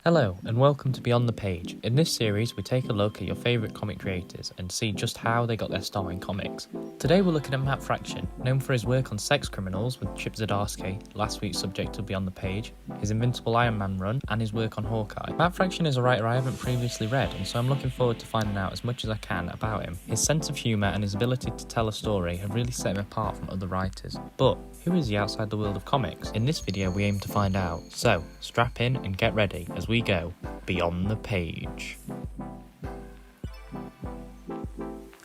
Hello and welcome to Beyond the Page. In this series we take a look at your favourite comic creators and see just how they got their start in comics. Today we're looking at Matt Fraction, known for his work on Sex Criminals with Chip Zdarsky, last week's subject of Beyond the Page, his Invincible-Iron Man run and his work on Hawkeye. Matt Fraction is a writer I haven't previously read, and so I'm looking forward to finding out as much as I can about him. His sense of humour and his ability to tell a story have really set him apart from other writers. But who is he outside the world of comics? In this video we aim to find out, so strap in and get ready as we go Beyond the Page.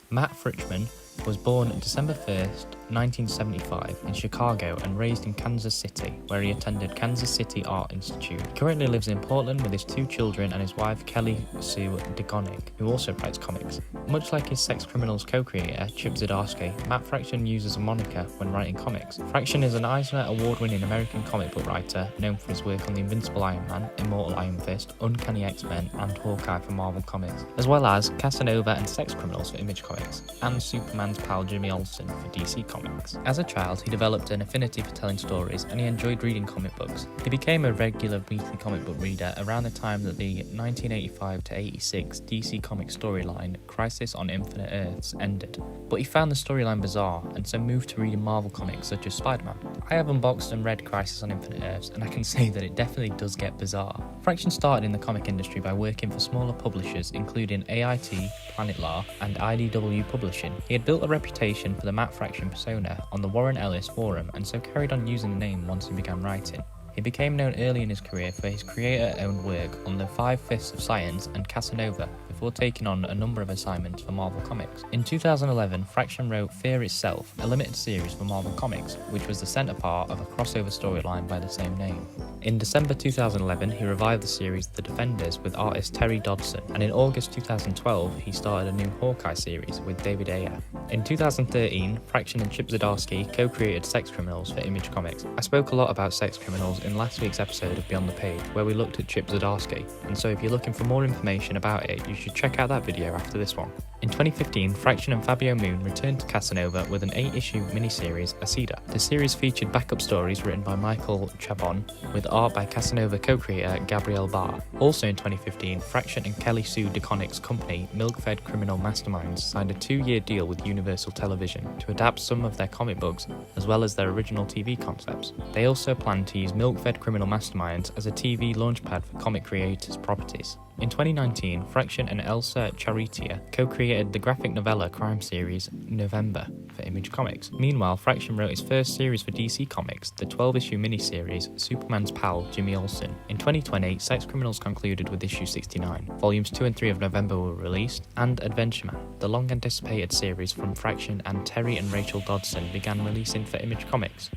Matt Fraction was born December 1st, 1975 in Chicago and raised in Kansas City, where he attended Kansas City Art Institute. He currently lives in Portland with his two children and his wife Kelly Sue DeConnick, who also writes comics. Much like his Sex Criminals co-creator Chip Zdarsky, Matt Fraction uses a moniker when writing comics. Fraction is an Eisner Award-winning American comic book writer known for his work on the Invincible-Iron Man, Immortal Iron Fist, Uncanny X-Men and Hawkeye for Marvel Comics, as well as Casanova and Sex Criminals for Image Comics, and Superman's pal Jimmy Olsen for DC Comics. As a child, he developed an affinity for telling stories and he enjoyed reading comic books. He became a regular weekly comic book reader around the time that the 1985-86 DC Comics storyline Crisis on Infinite Earths ended, but he found the storyline bizarre and so moved to reading Marvel comics such as Spider-Man. I have unboxed and read Crisis on Infinite Earths and I can say that it definitely does get bizarre. Fraction started in the comic industry by working for smaller publishers including AIT, Planet La and IDW Publishing. He had built a reputation for the Matt Fraction persona on the Warren Ellis forum and so carried on using the name once he began writing. He became known early in his career for his creator-owned work on the 5 Fists of Science and Casanova, before taking on a number of assignments for Marvel Comics. In 2011, Fraction wrote Fear Itself, a limited series for Marvel Comics, which was the centre part of a crossover storyline by the same name. In December 2011, he revived the series The Defenders with artist Terry Dodson, and in August 2012, he started a new Hawkeye series with David Ayer. In 2013, Fraction and Chip Zdarsky co-created Sex Criminals for Image Comics. I spoke a lot about Sex Criminals in last week's episode of Beyond the Page, where we looked at Chip Zdarsky, and so if you're looking for more information about it, you should check out that video after this one. In 2015, Fraction and Fabio Moon returned to Casanova with an 8-issue miniseries, Acida. The series featured backup stories written by Michael Chabon, with art by Casanova co-creator Gabriel Barr. Also in 2015, Fraction and Kelly Sue DeConnick's company, Milk-Fed Criminal Masterminds, signed a 2-year deal with Universal Television to adapt some of their comic books as well as their original TV concepts. They also plan to use Milk-Fed Criminal Masterminds as a TV launchpad for comic creators' properties. In 2019, Fraction and Elsa Charretia co-created the graphic novella crime series November for Image Comics. Meanwhile, Fraction wrote his first series for DC Comics, the 12-issue miniseries Superman's pal Jimmy Olsen. In 2020, Sex Criminals concluded with issue 69. Volumes 2 and 3 of November were released, and Adventure Man, the long-anticipated series from Fraction and Terry and Rachel Dodson, began releasing for Image Comics.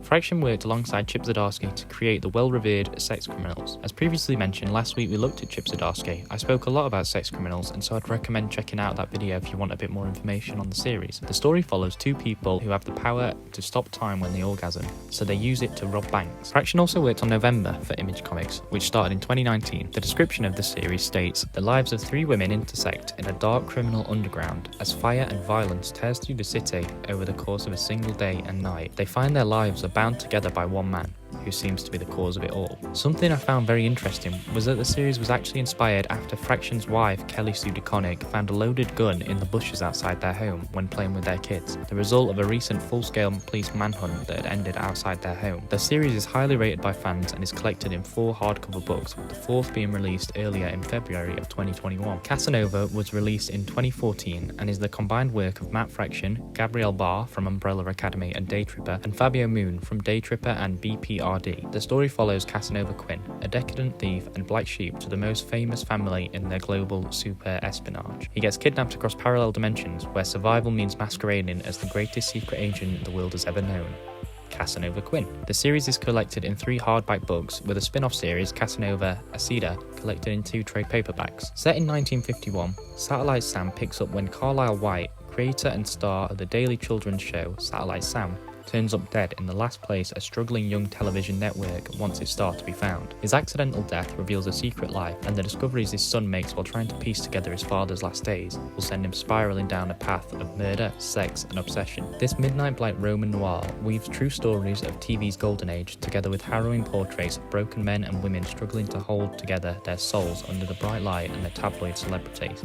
Fraction worked alongside Chip Zdarsky to create the well-revered Sex Criminals. As previously mentioned, last week we looked at Chip Zdarsky. I spoke a lot about Sex Criminals, and so I'd recommend checking out that video if you want a bit more information on the series. The story follows two people who have the power to stop time when they orgasm, so they use it to rob banks. Fraction also worked on November for Image Comics, which started in 2019. The description of the series states, "The lives of 3 women intersect in a dark criminal underground as fire and violence tears through the city over the course of a single day and night. They find their lives are bound together by one man, who seems to be the cause of it all." Something I found very interesting was that the series was actually inspired after Fraction's wife, Kelly Sue DeConnick, found a loaded gun in the bushes outside their home when playing with their kids, the result of a recent full-scale police manhunt that had ended outside their home. The series is highly rated by fans and is collected in 4 hardcover books, with the 4th being released earlier in February of 2021. Casanova was released in 2014 and is the combined work of Matt Fraction, Gabriel Barr from Umbrella Academy and Day Tripper, and Fabio Moon from Day Tripper and BPRD. The story follows Casanova Quinn, a decadent thief and black sheep to the most famous family in their global super espionage. He gets kidnapped across parallel dimensions where survival means masquerading as the greatest secret agent the world has ever known. Casanova Quinn. The series is collected in 3 hardback books, with a spin-off series, Casanova Acida, collected in 2 trade paperbacks. Set in 1951, Satellite Sam picks up when Carlisle White, creator and star of the daily children's show Satellite Sam, turns up dead in the last place a struggling young television network wants its star to be found. His accidental death reveals a secret life, and the discoveries his son makes while trying to piece together his father's last days will send him spiraling down a path of murder, sex, and obsession. This Midnight Blight Roman noir weaves true stories of TV's golden age together with harrowing portraits of broken men and women struggling to hold together their souls under the bright light and the tabloid celebrities.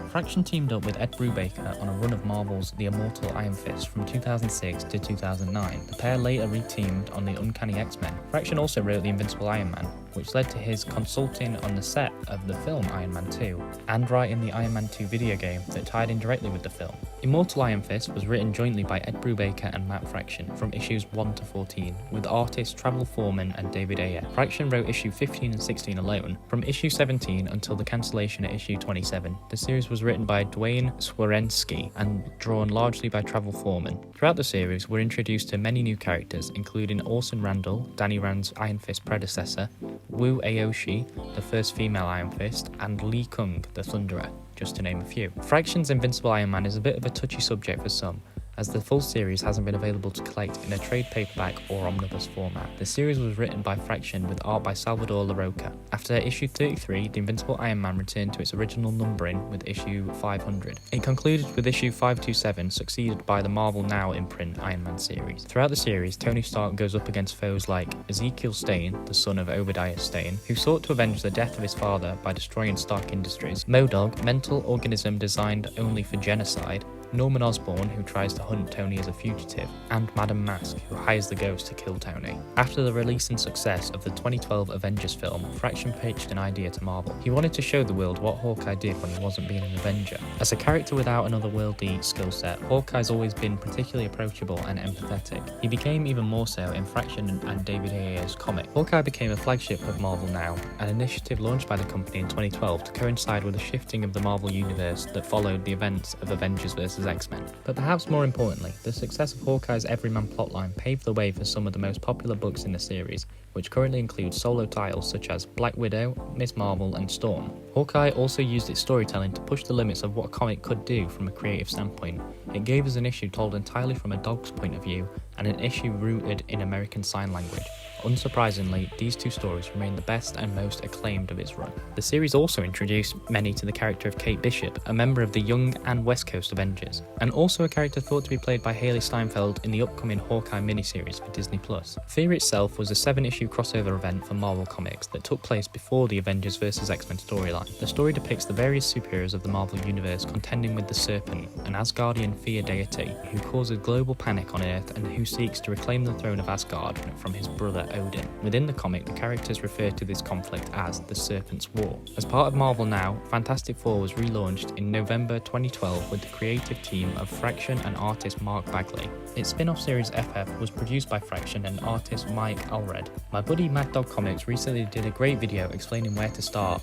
Fraction teamed up with Ed Brubaker on a run of Marvel's The Immortal Iron Fist from 2006 to 2009. The pair later re-teamed on The Uncanny X-Men. Fraction also wrote The Invincible Iron Man, which led to his consulting on the set of the film Iron Man 2, and writing the Iron Man 2 video game that tied in directly with the film. Immortal Iron Fist was written jointly by Ed Brubaker and Matt Fraction from issues 1 to 14, with artists Travel Foreman and David Ayer. Fraction wrote issue 15 and 16 alone. From issue 17 until the cancellation at issue 27, the series was written by Dwayne Swarensky and drawn largely by Travel Foreman. Throughout the series, we're introduced to many new characters, including Orson Randall, Danny Rand's Iron Fist predecessor, Wu Aoshi, the first female Iron Fist, and Lee Kung, the Thunderer, just to name a few. Fraction's Invincible Iron Man is a bit of a touchy subject for some, as the full series hasn't been available to collect in a trade paperback or omnibus format. The series was written by Fraction with art by Salvador Larroca. After issue 33, the Invincible Iron Man returned to its original numbering with issue 500. It concluded with issue 527, succeeded by the Marvel Now imprint Iron Man series. Throughout the series, Tony Stark goes up against foes like Ezekiel Stane, the son of Obadiah Stane, who sought to avenge the death of his father by destroying Stark Industries, MODOK, mental organism designed only for genocide, Norman Osborn, who tries to hunt Tony as a fugitive, and Madame Mask, who hires the Ghost to kill Tony. After the release and success of the 2012 Avengers film, Fraction pitched an idea to Marvel. He wanted to show the world what Hawkeye did when he wasn't being an Avenger. As a character without an otherworldly skill set, Hawkeye's always been particularly approachable and empathetic. He became even more so in Fraction and David Ayer's comic. Hawkeye became a flagship of Marvel Now, an initiative launched by the company in 2012 to coincide with the shifting of the Marvel Universe that followed the events of Avengers vs. X-Men. But perhaps more importantly, the success of Hawkeye's Everyman plotline paved the way for some of the most popular books in the series, which currently include solo titles such as Black Widow, Miss Marvel, and Storm. Hawkeye also used its storytelling to push the limits of what a comic could do from a creative standpoint. It gave us an issue told entirely from a dog's point of view, and an issue rooted in American Sign Language. Unsurprisingly, these two stories remain the best and most acclaimed of its run. The series also introduced many to the character of Kate Bishop, a member of the Young and West Coast Avengers, and also a character thought to be played by Haley Steinfeld in the upcoming Hawkeye miniseries for Disney+. Fear itself was a 7-issue crossover event for Marvel Comics that took place before the Avengers vs. X-Men storyline. The story depicts the various superheroes of the Marvel Universe contending with the Serpent, an Asgardian fear deity who causes global panic on Earth and who seeks to reclaim the throne of Asgard from his brother Odin. Within the comic, the characters refer to this conflict as the Serpent's War. As part of Marvel Now, Fantastic Four was relaunched in November 2012 with the creative team of Fraction and artist Mark Bagley. Its spin-off series FF was produced by Fraction and artist Mike Allred. My buddy Mad Dog Comics recently did a great video explaining where to start.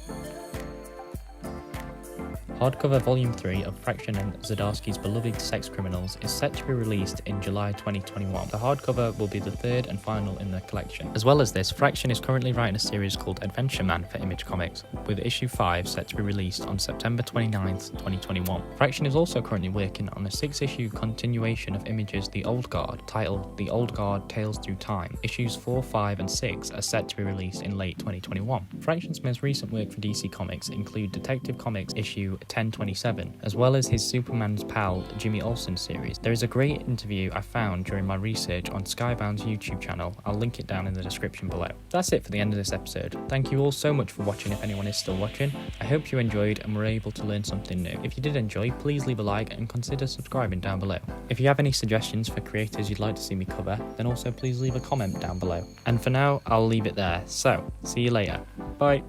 Hardcover Volume 3 of Fraction and Zdarsky's beloved sex criminals is set to be released in July 2021. The hardcover will be the third and final in the collection. As well as this, Fraction is currently writing a series called Adventure Man for Image Comics, with issue 5 set to be released on September 29th, 2021. Fraction is also currently working on a 6-issue continuation of Image's The Old Guard, titled The Old Guard Tales Through Time. Issues 4, 5, and 6 are set to be released in late 2021. Fraction's most recent work for DC Comics include Detective Comics issue 1027, as well as his Superman's Pal Jimmy Olsen series. There is a great interview I found during my research on Skybound's YouTube channel. I'll link it down in the description below. That's it for the end of this episode. Thank you all so much for watching, if anyone is still watching. I hope you enjoyed and were able to learn something new. If you did enjoy, please leave a like and consider subscribing down below. If you have any suggestions for creators you'd like to see me cover, then also please leave a comment down below. And for now, I'll leave it there. So, see you later. Bye.